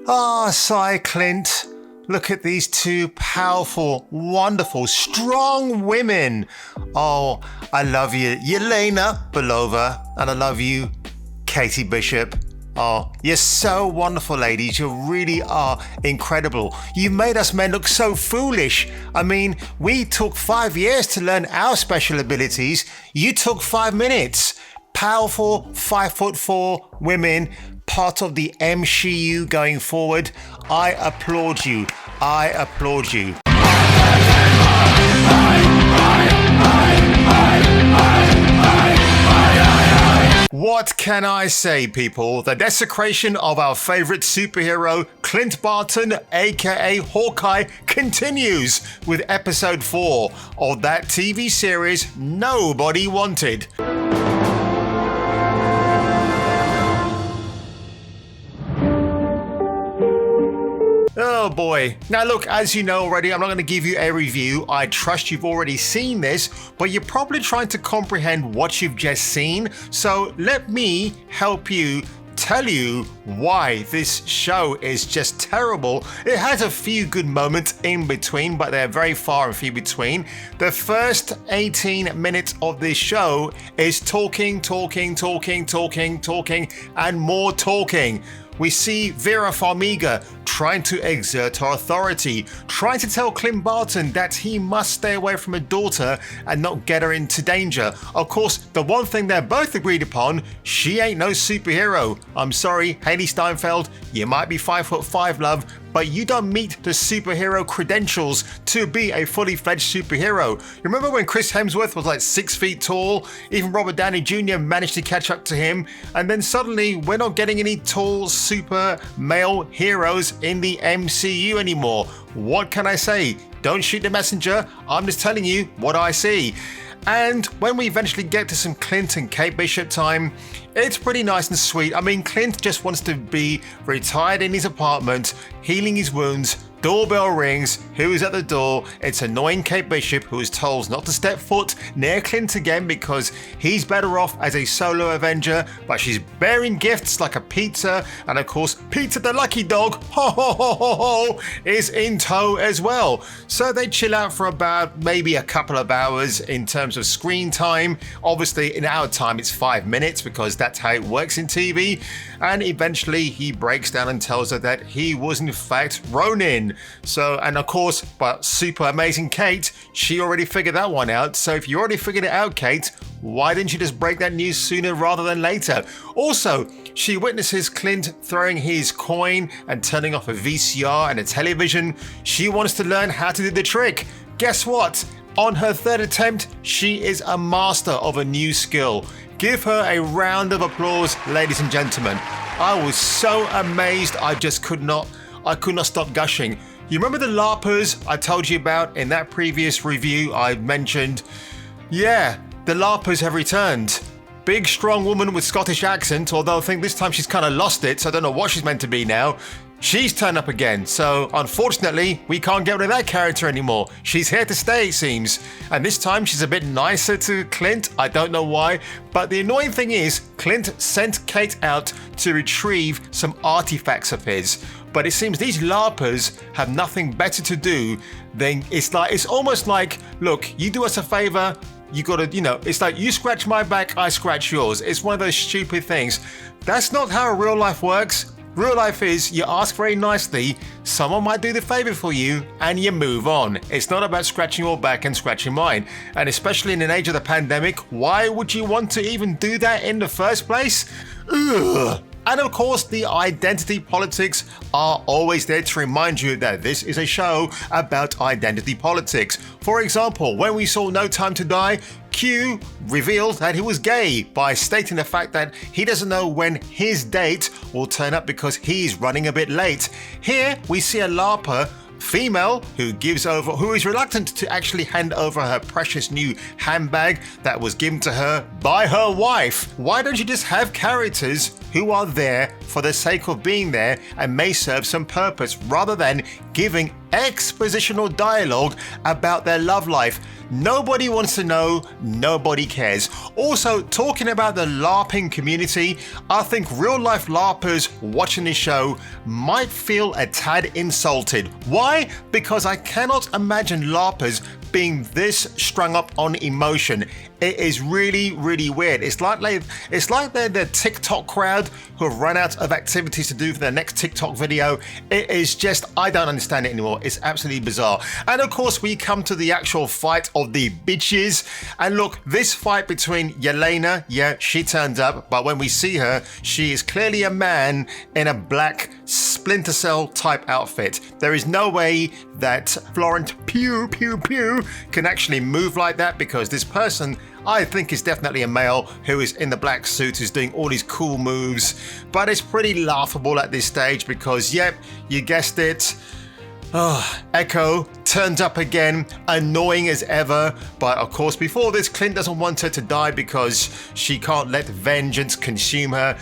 Ah, sigh, Clint. Look at these two powerful, wonderful, strong women. Oh, I love you, Yelena Belova, and I love you, Katie Bishop. Oh, you're so wonderful, ladies. You really are incredible. You made us men look so foolish. I mean, we took 5 years to learn our special abilities. You took 5 minutes. Powerful 5'4" women, part of the MCU going forward. I applaud you. I applaud you. What can I say, people? The desecration of our favorite superhero, Clint Barton, aka Hawkeye, continues with episode 4 of that TV series nobody wanted. Oh boy. Now look, as you know already, I'm not going to give you a review. I trust you've already seen this, but you're probably trying to comprehend what you've just seen. So let me help you tell you why this show is just terrible. It has a few good moments in between, but they're very far and few between. The first 18 minutes of this show is talking, and more talking. We see Vera Farmiga trying to exert her authority, trying to tell Clint Barton that he must stay away from her daughter and not get her into danger. Of course, the one thing they're both agreed upon, she ain't no superhero. I'm sorry, Haley Steinfeld, you might be 5'5", love, but you don't meet the superhero credentials to be a fully fledged superhero. You remember when Chris Hemsworth was like 6 feet tall? Even Robert Downey Jr. managed to catch up to him. And then suddenly we're not getting any tall super male heroes in the MCU anymore. What can I say? Don't shoot the messenger. I'm just telling you what I see. And when we eventually get to some Clint and Kate Bishop time, it's pretty nice and sweet. I mean, Clint just wants to be retired in his apartment, healing his wounds. Doorbell rings. Who is at the door? It's annoying Kate Bishop, who is told not to step foot near Clint again because he's better off as a solo Avenger, but she's bearing gifts like a pizza, and of course, Pizza the Lucky Dog, ho ho ho ho ho, is in tow as well. So they chill out for about maybe a couple of hours in terms of screen time. Obviously, in our time, it's 5 minutes because that's how it works in TV. And eventually, he breaks down and tells her that he was in fact Ronin. So, and of course, but super amazing Kate, she already figured that one out. So if you already figured it out, Kate, why didn't you just break that news sooner rather than later? Also, she witnesses Clint throwing his coin and turning off a VCR and a television. She wants to learn how to do the trick. Guess what? On her third attempt, she is a master of a new skill. Give her a round of applause, ladies and gentlemen. I was so amazed, I could not stop gushing. You remember the LARPers I told you about in that previous review I mentioned? Yeah, the LARPers have returned. Big, strong woman with Scottish accent, although I think this time she's kind of lost it, so I don't know what she's meant to be now. She's turned up again, so unfortunately, we can't get rid of that character anymore. She's here to stay, it seems. And this time, she's a bit nicer to Clint. I don't know why. But the annoying thing is, Clint sent Kate out to retrieve some artifacts of his. But it seems these LARPers have nothing better to do than, it's almost like, look, you do us a favor, you gotta, it's like you scratch my back, I scratch yours. It's one of those stupid things. That's not how real life works. Real life is you ask very nicely, someone might do the favor for you, and you move on. It's not about scratching your back and scratching mine. And especially in an age of the pandemic, why would you want to even do that in the first place? Ugh. And of course, the identity politics are always there to remind you that this is a show about identity politics. For example, when we saw No Time to Die, Q revealed that he was gay by stating the fact that he doesn't know when his date will turn up because he's running a bit late. Here we see a LARPer female who is reluctant to actually hand over her precious new handbag that was given to her by her wife. Why don't you just have characters who are there for the sake of being there and may serve some purpose rather than giving expositional dialogue about their love life. Nobody wants to know, nobody cares. Also, talking about the LARPing community, I think real life LARPers watching this show might feel a tad insulted. Why? Because I cannot imagine LARPers being this strung up on emotion. It is really, really weird. It's like they're the TikTok crowd who have run out of activities to do for their next TikTok video. It is just, I don't understand it anymore. It's absolutely bizarre. And of course, we come to the actual fight of the bitches. And look, this fight between Yelena, yeah, she turned up, but when we see her, she is clearly a man in a black Splinter Cell type outfit. There is no way that Florent Pugh can actually move like that, because this person, I think, is definitely a male who is in the black suit, who's doing all these cool moves. But it's pretty laughable at this stage because, yep, you guessed it. Echo turns up again, annoying as ever. But of course, before this, Clint doesn't want her to die because she can't let vengeance consume her.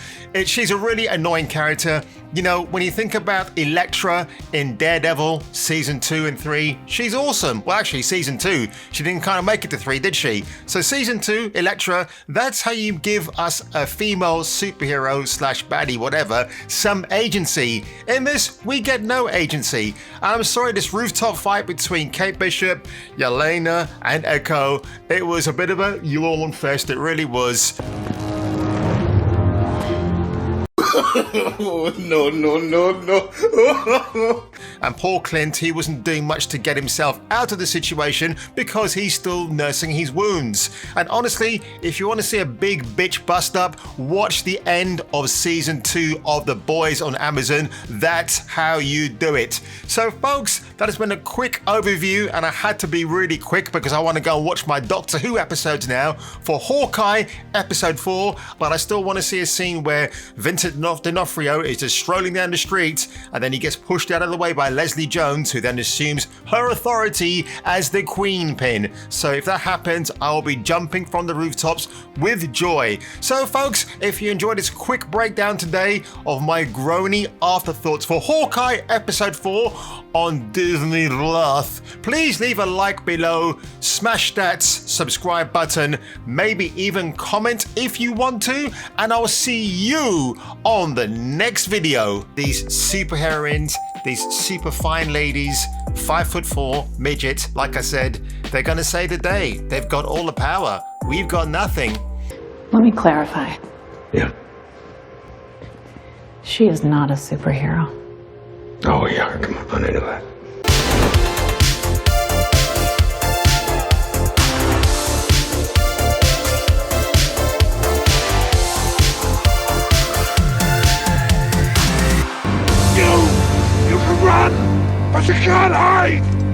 She's a really annoying character. You know, when you think about Elektra in Daredevil season 2 and 3, she's awesome. Well, actually, season 2, she didn't kind of make it to 3, did she? So season 2, Elektra, that's how you give us a female superhero slash baddie, whatever, some agency. In this, we get no agency. And I'm sorry, this rooftop fight between Kate Bishop, Yelena, and Echo, it was a bit of a yawn fest. It really was. No. And poor Clint, he wasn't doing much to get himself out of the situation because he's still nursing his wounds. And honestly, if you want to see a big bitch bust up, watch the end of season 2 of The Boys on Amazon. That's how you do it. So folks, that has been a quick overview, and I had to be really quick because I want to go and watch my Doctor Who episodes now for Hawkeye episode 4, but I still want to see a scene where Vincent D'Onofrio is just strolling down the street and then he gets pushed out of the way by Leslie Jones, who then assumes her authority as the Queen Pin. So if that happens, I will be jumping from the rooftops with joy. So folks, if you enjoyed this quick breakdown today of my groany afterthoughts for Hawkeye episode 4 on Disney Plus, please leave a like below, smash that subscribe button, maybe even comment if you want to, and I'll see you on the next video. These super heroines, these super fine ladies, 5'4" midget, like I said, they're gonna save the day. They've got all the power. We've got nothing. Let me clarify. Yeah. She is not a superhero. Oh yeah, come on, I know that. You can run, but you can't hide!